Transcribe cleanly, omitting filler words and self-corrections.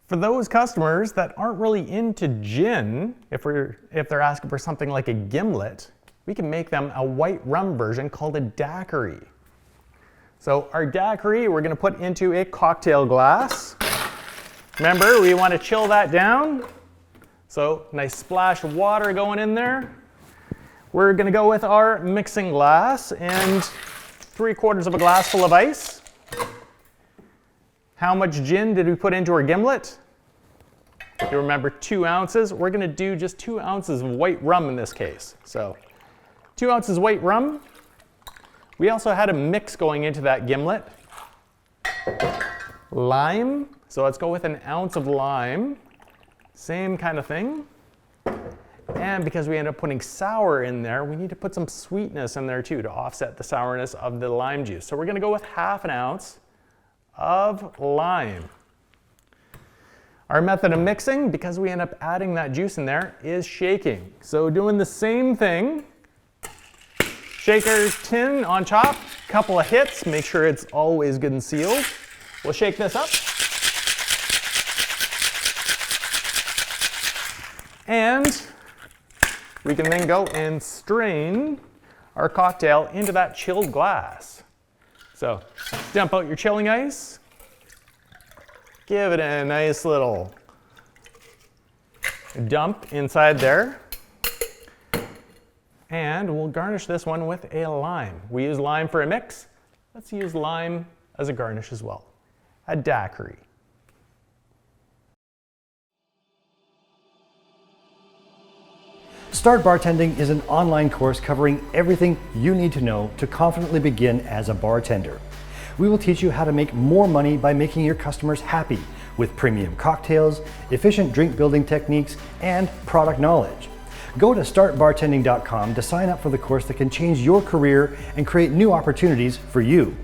For those customers that aren't really into gin, if they're asking for something like a gimlet, we can make them a white rum version called a daiquiri. So our daiquiri we're going to put into a cocktail glass. Remember, we want to chill that down. So nice splash of water going in there. We're going to go with our mixing glass and 3/4 of a glass full of ice. How much gin did we put into our gimlet? You remember 2 ounces. We're going to do just 2 ounces of white rum in this case. So 2 ounces white rum. We also had a mix going into that gimlet. Lime. So let's go with an ounce of lime. Same kind of thing. And because we end up putting sour in there, we need to put some sweetness in there too to offset the sourness of the lime juice. So we're going to go with 1/2 ounce of lime. Our method of mixing, because we end up adding that juice in there, is shaking. So doing the same thing. Shaker tin on top, couple of hits, make sure it's always good and sealed. We'll shake this up. And we can then go and strain our cocktail into that chilled glass. So dump out your chilling ice. Give it a nice little dump inside there. And we'll garnish this one with a lime. We use lime for a mix. Let's use lime as a garnish as well. A daiquiri. Start Bartending is an online course covering everything you need to know to confidently begin as a bartender. We will teach you how to make more money by making your customers happy with premium cocktails, efficient drink building techniques, and product knowledge. Go to startbartending.com to sign up for the course that can change your career and create new opportunities for you.